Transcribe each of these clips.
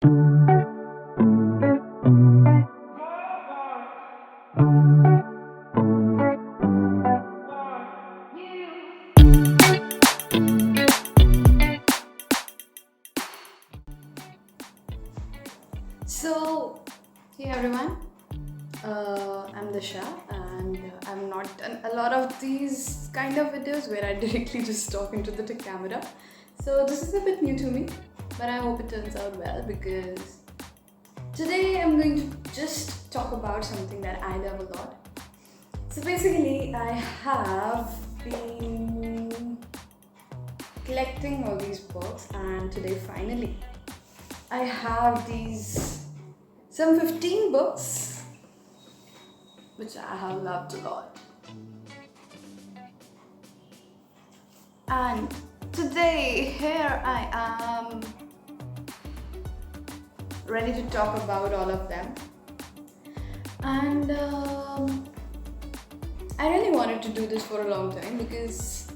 So, hey everyone, I'm Disha, and I've not done a lot of these kind of videos where I directly just talk into the camera. So, this is a bit new to me, but I hope it turns out well because today I'm going to just talk about something that I love a lot. So, basically, I have been collecting all these books, and today finally I have these some 15 books which I have loved a lot. And today, here I am ready to talk about all of them. And I really wanted to do this for a long time because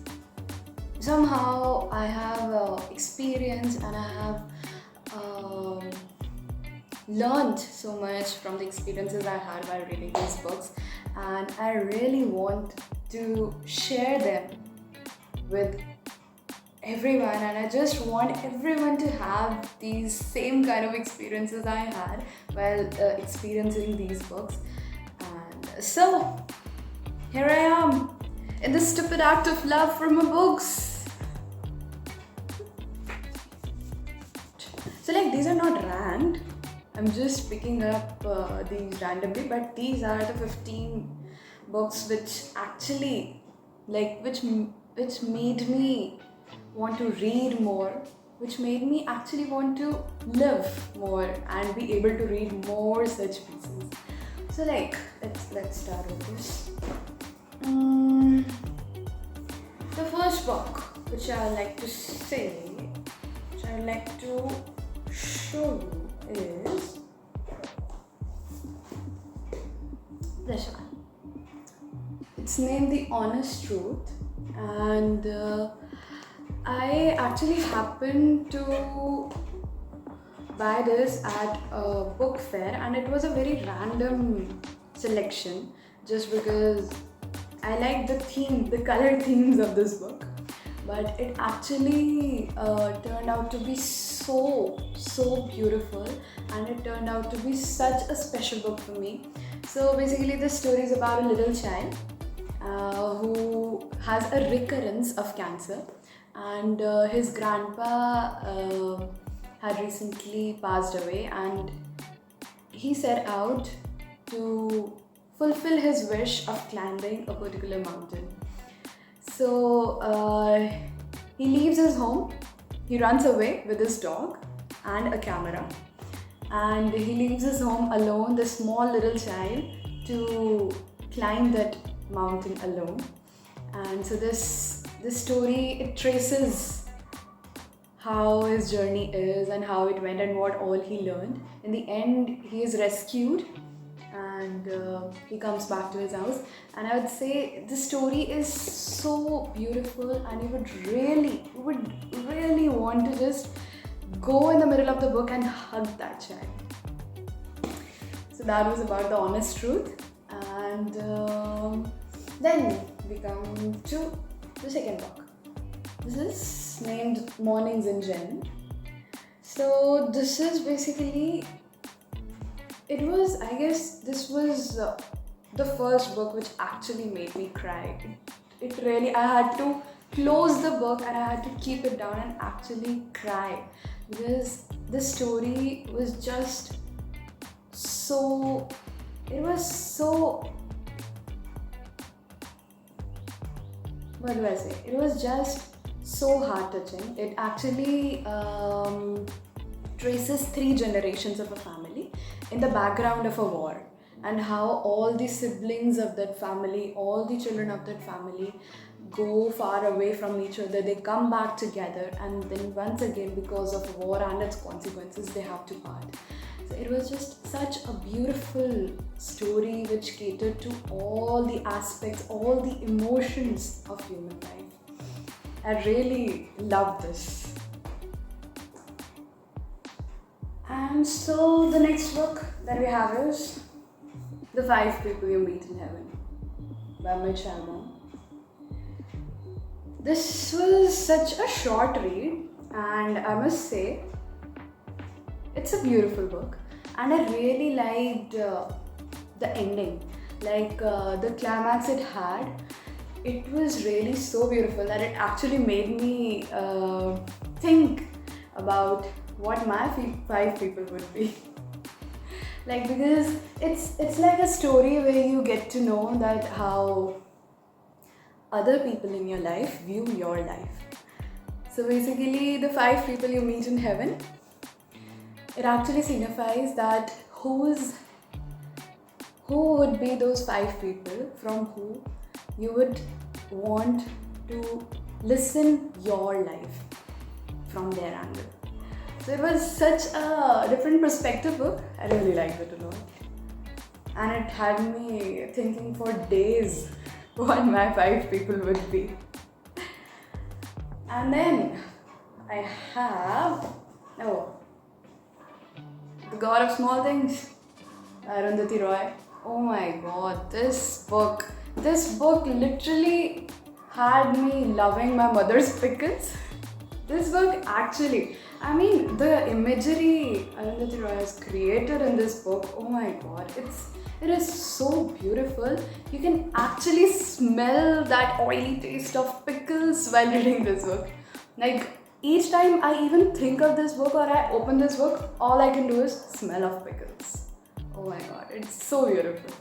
somehow I have experience and I have learned so much from the experiences I had while reading these books, and I really want to share them with everyone, and I just want everyone to have these same kind of experiences I had while experiencing these books. And so here I am in the stupid act of love for my books. So like, these are not rand. I'm just picking up these randomly, but these are the 15 books which actually, which made me want to read more, which made me actually want to live more and be able to read more such pieces. So let's start with this. The first book which I like to say, which I like to show you is this one. It's named The Honest Truth, and I actually happened to buy this at a book fair, and it was a very random selection just because I like the color themes of this book. But it actually turned out to be so beautiful, and it turned out to be such a special book for me. So basically this story is about a little child who has a recurrence of cancer, and his grandpa had recently passed away, and he set out to fulfill his wish of climbing a particular mountain. So he leaves his home, he runs away with his dog and a camera, and he leaves his home alone, the small little child, to climb that mountain alone. And so this story, it traces how his journey is and how it went and what all he learned. In the end, he is rescued and he comes back to his house, and I would say the story is so beautiful, and you would really want to just go in the middle of the book and hug that child. So that was about The Honest Truth, and then we come to the second book. This is named Mornings in Jenin. So this is basically, this was the first book which actually made me cry. It really, I had to close the book and I had to keep it down and actually cry, because the story was just so, it was so, what do I say? It was just so heart-touching. It actually traces 3 generations of a family in the background of a war, and how all the siblings of that family, all the children of that family go far away from each other. They come back together, and then once again, because of war and its consequences, they have to part. So it was just such a beautiful story which catered to all the aspects, all the emotions of human life. I really love this. And And so the next book that we have is The Five People You Meet in Heaven by Almond. This was such a short read, and I must say, it's a beautiful book, and I really liked the ending. The climax it had, it was really so beautiful that it actually made me think about what my five people would be. Because it's like a story where you get to know that how other people in your life view your life. So basically, the five people you meet in heaven, it actually signifies that who would be those five people from who you would want to listen your life from their angle. So it was such a different perspective book. I really liked it a lot. And it had me thinking for days what my five people would be. And then I have, The God of Small Things, Arundhati Roy. Oh my god, this book literally had me loving my mother's pickles. This book actually, the imagery Arundhati Roy has created in this book, oh my god, it is so beautiful. You can actually smell that oily taste of pickles while reading this book. Each time I even think of this book or I open this book, all I can do is smell of pickles. Oh my god, it's so beautiful.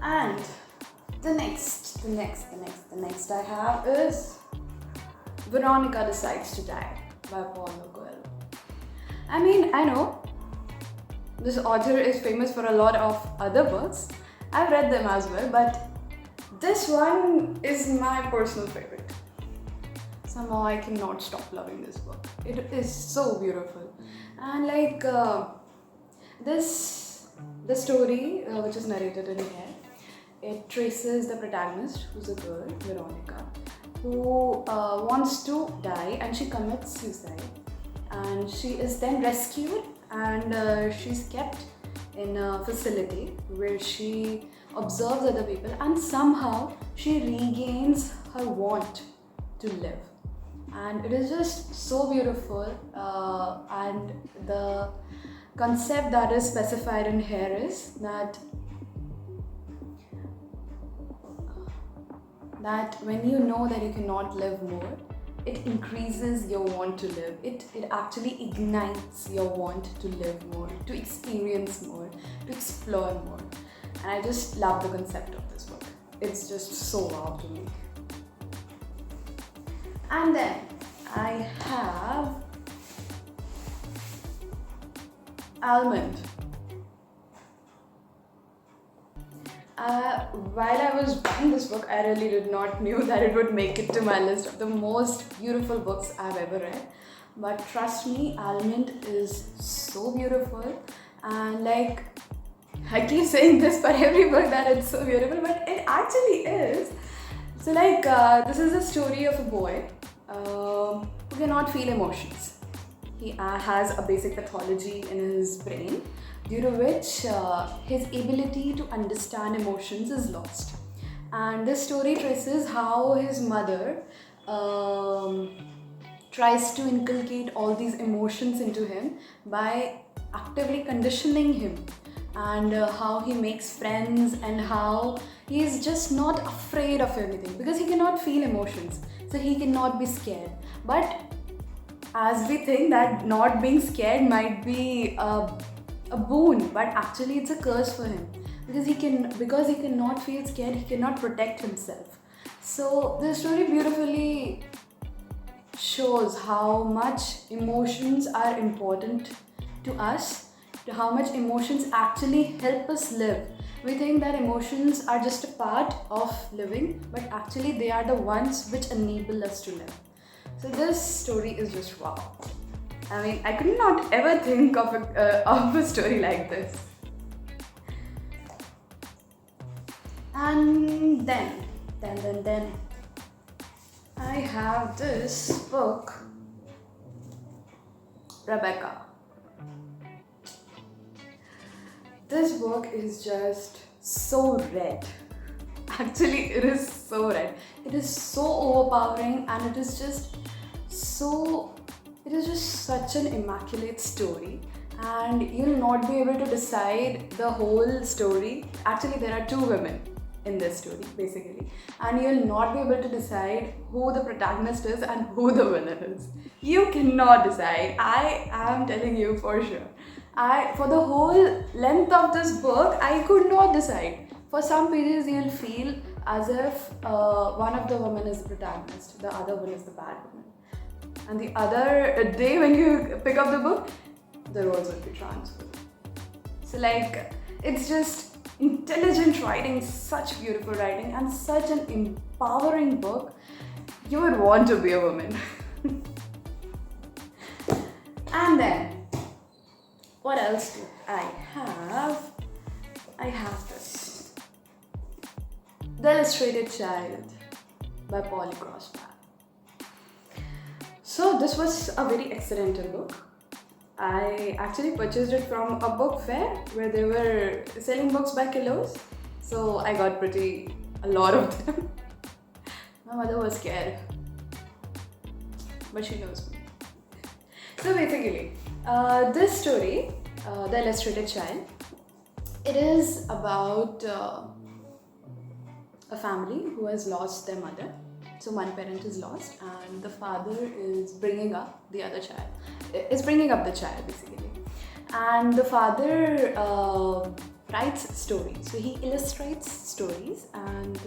And the next I have is Veronica Decides to Die by Paulo Coelho. I know this author is famous for a lot of other books. I've read them as well, but this one is my personal favorite. Somehow I cannot stop loving this book. It is so beautiful. And the story which is narrated in here, it traces the protagonist, who's a girl, Veronica, who wants to die and she commits suicide. And she is then rescued and she's kept in a facility where she observes other people and somehow she regains her want to live. And it is just so beautiful, and the concept that is specified in here is that when you know that you cannot live more, it increases your want to live. It actually ignites your want to live more, to experience more, to explore more. And I just love the concept of this book. It's just so wow to me. And then I have Almond. While I was buying this book, I really did not knew that it would make it to my list of the most beautiful books I've ever read. But trust me, Almond is so beautiful, and I keep saying this for every book that it's so beautiful, but it actually is. So this is a story of a boy who cannot feel emotions. He has a basic pathology in his brain, due to which his ability to understand emotions is lost. And this story traces how his mother tries to inculcate all these emotions into him by actively conditioning him, and how he makes friends and how he is just not afraid of anything because he cannot feel emotions, so he cannot be scared. But as we think that not being scared might be a boon, but actually it's a curse for him because he cannot feel scared, he cannot protect himself. So the story beautifully shows how much emotions are important to us, to how much emotions actually help us live. We think that emotions are just a part of living, but actually they are the ones which enable us to live. So this story is just wow. I could not ever think of a story like this. And then I have this book Rebecca. This book is just so red. Actually, it is so red. It is so overpowering, and it is just such an immaculate story, and you'll not be able to decide the whole story. Actually, there are two women in this story, basically, and you'll not be able to decide who the protagonist is and who the villain is. You cannot decide. I am telling you for sure. For the whole length of this book, I could not decide. For some pages, you'll feel as if one of the women is the protagonist, the other one is the bad woman. And the other day when you pick up the book, the roles will be transferred. So it's just intelligent writing, such beautiful writing, and such an empowering book. You would want to be a woman. And then, what else do I have? I have this. The Illustrated Child by Polly Crossman. So this was a very accidental book. I actually purchased it from a book fair where they were selling books by kilos. So I got a lot of them. My mother was scared, but she knows me. So basically, this story, The Illustrated Child, it is about a family who has lost their mother. So one parent is lost, and the father is bringing up the other child. Is bringing up the child basically, and the father writes stories. So he illustrates stories, and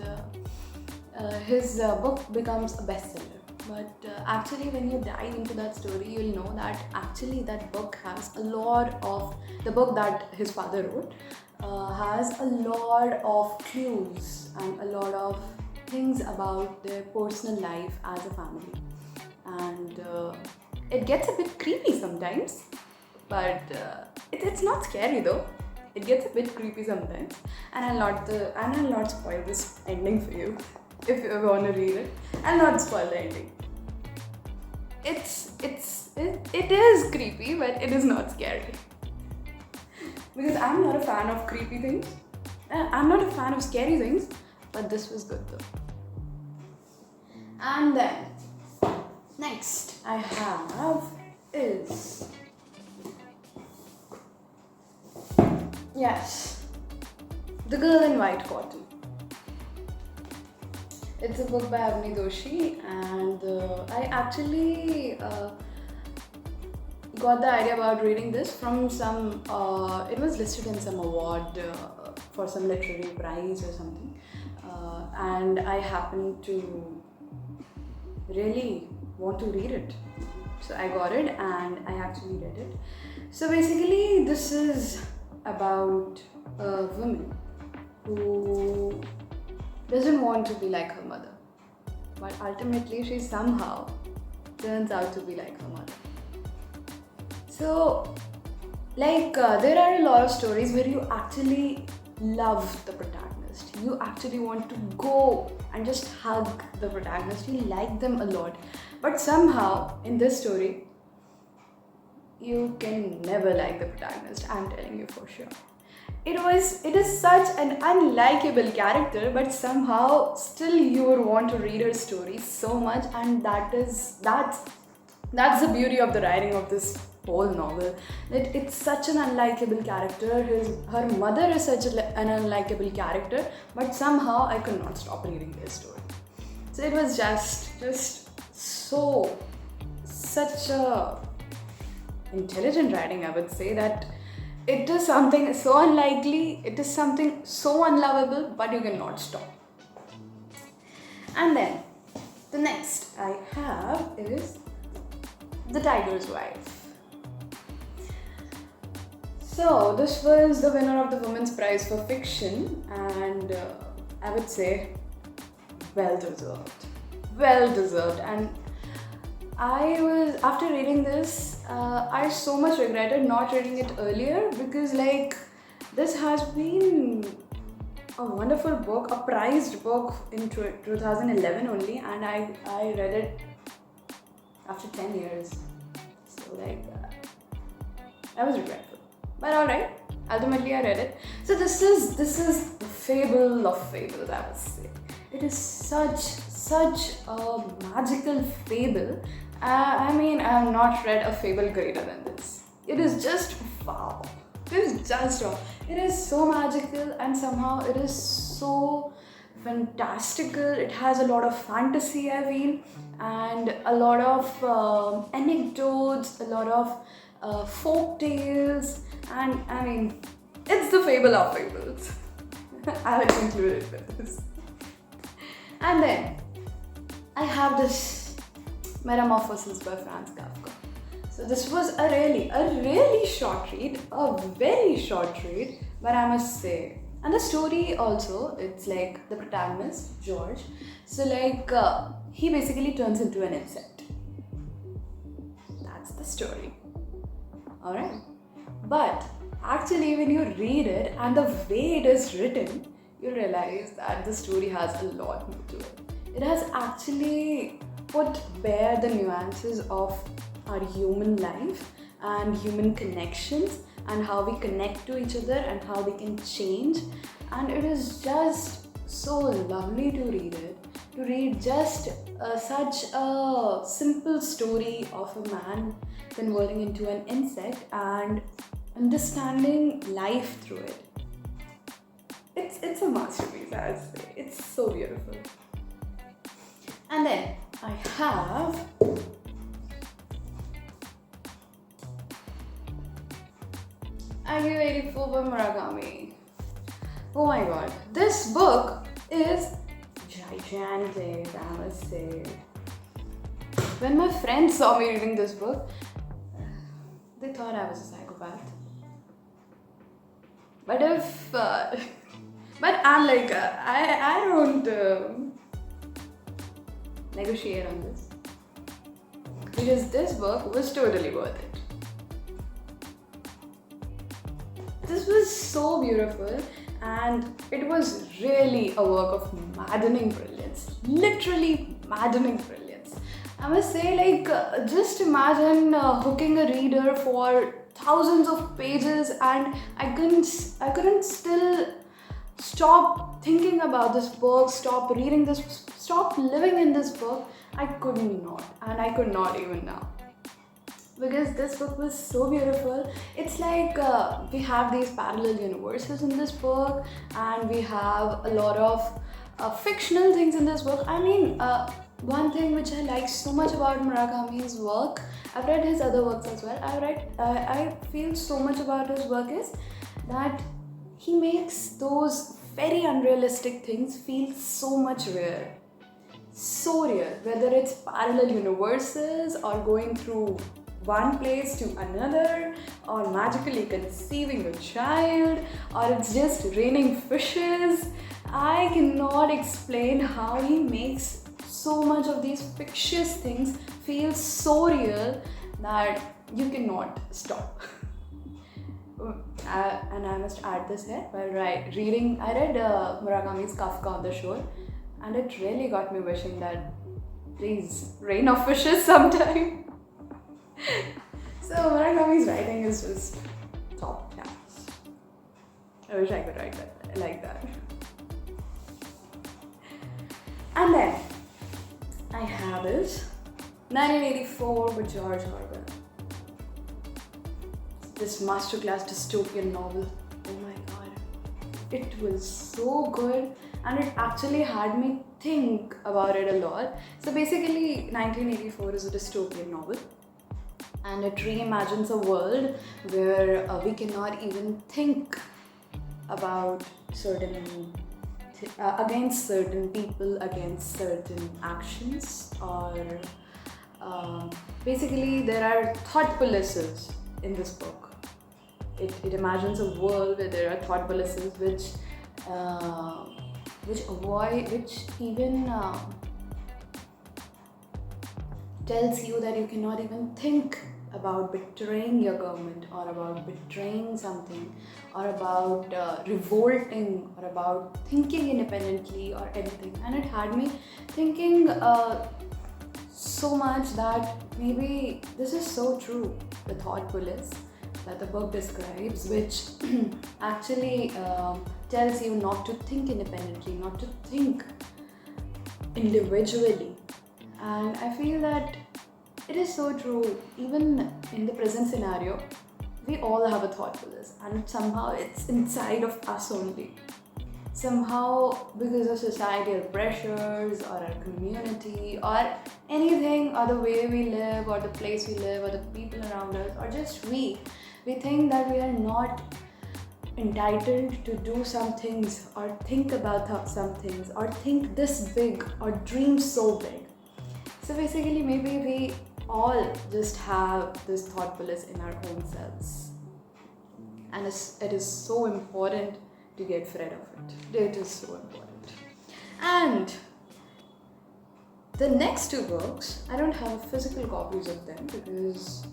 his book becomes a bestseller. But actually, when you dive into that story, you'll know that actually that book has a lot of the book that his father wrote has a lot of clues and a lot of things about their personal life as a family, and it gets a bit creepy sometimes, but it's not scary though. It gets a bit creepy sometimes, and I'll not spoil this ending for you if you want to read it. I'll not spoil the ending. It is creepy, but it is not scary, because I'm not a fan of creepy things. I'm not a fan of scary things, but this was good though. And then next I have is The Girl in White Cotton. It's a book by Avni Doshi, and I actually got the idea about reading this from some. It was listed in some award for some literary prize or something, and I happened to really want to read it. So I got it and I actually read it. So basically, this is about a woman who doesn't want to be like her mother, but ultimately she somehow turns out to be like her mother. So there are a lot of stories where you actually love the protagonist. You actually want to go and just hug the protagonist. You like them a lot. But somehow, in this story, you can never like the protagonist. I'm telling you for sure. It is such an unlikable character, but somehow still you would want to read her story so much, and that's the beauty of the writing of this whole novel. That it's such an unlikable character. Her mother is such an unlikable character, but somehow I could not stop reading their story. So it was just such a intelligent writing, I would say, that it is something so unlikely, it is something so unlovable, but you cannot stop. And then the next I have is The Tiger's Wife. So this was the winner of the Women's Prize for Fiction, and I would say well deserved. And after reading this, I so much regretted not reading it earlier, because this has been a wonderful book, a prized book in 2011 only, and I read it after 10 years. So I was regretful. But alright, ultimately I read it. So this is the fable of fables, I would say. It is such a magical fable. I mean, I have not read a fable greater than this. It is just wow. It is just wow. It is so magical and somehow it is so fantastical. It has a lot of fantasy, I feel, and a lot of anecdotes, a lot of folk tales, and I mean, it's the fable of fables. I will conclude it with this. And then I have this Metamorphosis by Franz Kafka. So this was a really short read, a very short read, but I must say. And the story also, it's like the protagonist, George. So like, he basically turns into an insect. That's the story. Alright. But actually when you read it and the way it is written, you realize that the story has a lot more to it. It has actually put bare the nuances of our human life and human connections and how we connect to each other and how they can change. And it is just so lovely to read it. To read just such a simple story of a man converting into an insect and understanding life through it. It's a masterpiece, I would say. It's so beautiful. And then I have 1984 by Murakami. Oh my god, this book is gigantic, I must say. When my friends saw me reading this book, they thought I was a psychopath. But but I'm like, I don't negotiate on this. Because this book was totally worth it. This was so beautiful and it was really a work of maddening brilliance. Literally maddening brilliance. I must say, like, just imagine hooking a reader for thousands of pages and I couldn't still stop thinking about this book, stop reading this, stop living in this book. I could not, and I could not even now. Because this book was so beautiful. It's like we have these parallel universes in this book and we have a lot of fictional things in this book. I mean, one thing which I like so much about Murakami's work, I've read his other works as well, I feel so much about his work is that he makes those very unrealistic things feel so much real. So real. Whether it's parallel universes or going through one place to another, or magically conceiving a child, or it's just raining fishes. I cannot explain how he makes so much of these fictitious things feel so real that you cannot stop. And I must add this here, while I read Murakami's Kafka on the Shore, and it really got me wishing that please rain of fishes sometime. So Murakami's writing is just top class. I wish I could write that like that. And then I have this 1984 by George Orwell. This masterclass dystopian novel. Oh my god. It was so good and it actually had me think about it a lot. So basically 1984 is a dystopian novel and it reimagines a world where we cannot even think about certain against certain people, against certain actions, or basically there are thought policies in this book. It imagines a world where there are thought policies which even tells you that you cannot even think about betraying your government or about betraying something or about revolting or about thinking independently or anything. And it had me thinking so much that maybe this is so true, the thought police, that the book describes, which actually tells you not to think independently, not to think individually. And I feel that it is so true. Even in the present scenario, we all have a thought for this, and somehow it's inside of us only. Somehow, because of societal pressures or our community or anything, or the way we live or the place we live or the people around us, or just we think that we are not entitled to do some things or think about some things or think this big or dream so big. So basically, maybe we all just have this thoughtfulness in our own selves, and it is so important to get rid of it. It is so important. And the next two books, I don't have physical copies of them because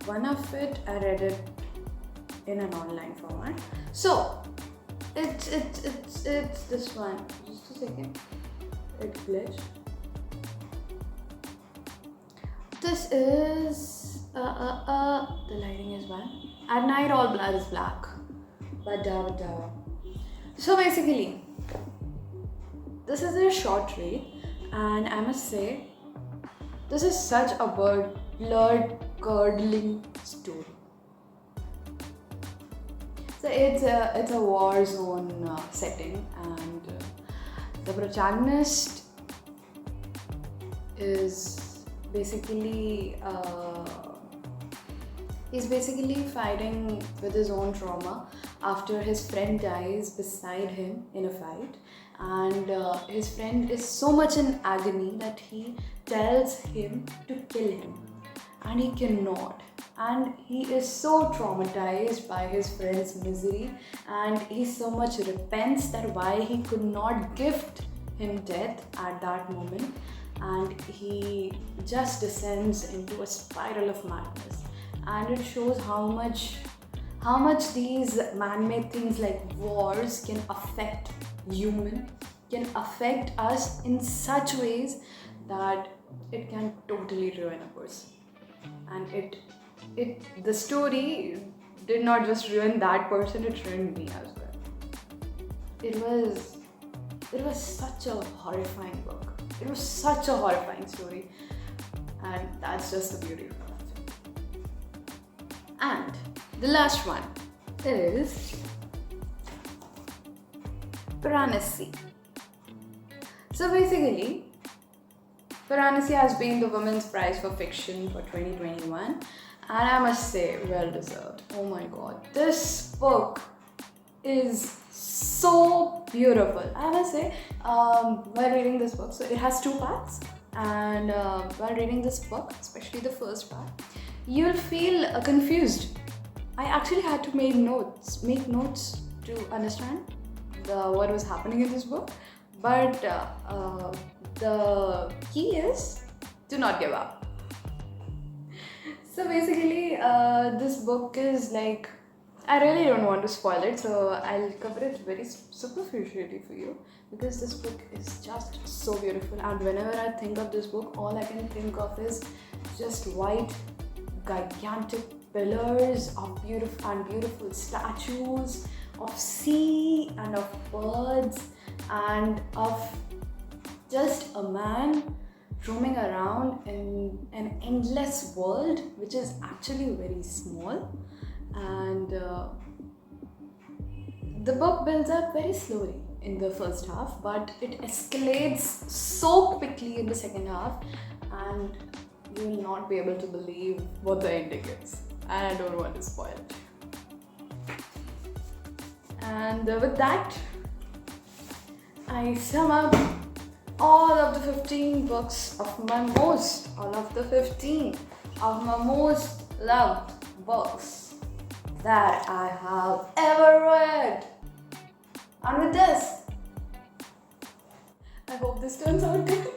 one of it I read it in an online format. So it's this one. Just a second. It glitched. This is the lighting is bad. At night all blood is black. Bada. So basically, this is a short read, and I must say, this is such a blood-curdling story. So it's a war zone setting, and the protagonist is basically he's basically fighting with his own trauma after his friend dies beside him in a fight, and his friend is so much in agony that he tells him to kill him, and he cannot, and he is so traumatized by his friend's misery, and he so much repents that why he could not gift him death at that moment, and he just descends into a spiral of madness. And it shows how much these man-made things like wars can affect can affect us in such ways that it can totally ruin a person. And the story did not just ruin that person, it ruined me as well. It was such a horrifying book. It was such a horrifying story, and that's just the beauty of it. And the last one is Piranesi. So basically, Piranesi has been the Women's Prize for Fiction for 2021, and I must say, well deserved. Oh my god, this book is so beautiful. I must say, while reading this book, so it has two parts, and while reading this book, especially the first part, you'll feel confused. I actually had to make notes to understand what was happening in this book, but the key is to not give up. So basically, this book is like, I really don't want to spoil it, so I'll cover it very superficially for you, because this book is just so beautiful, and whenever I think of this book, all I can think of is just white, gigantic pillars of beautiful statues of sea and of birds and of just a man roaming around in an endless world which is actually very small. And the book builds up very slowly in the first half, but it escalates so quickly in the second half, and you will not be able to believe what the ending is, and I don't want to spoil it. And with that, I sum up all of the 15 books of my most loved books that I have ever read. And with this, I hope this turns out good.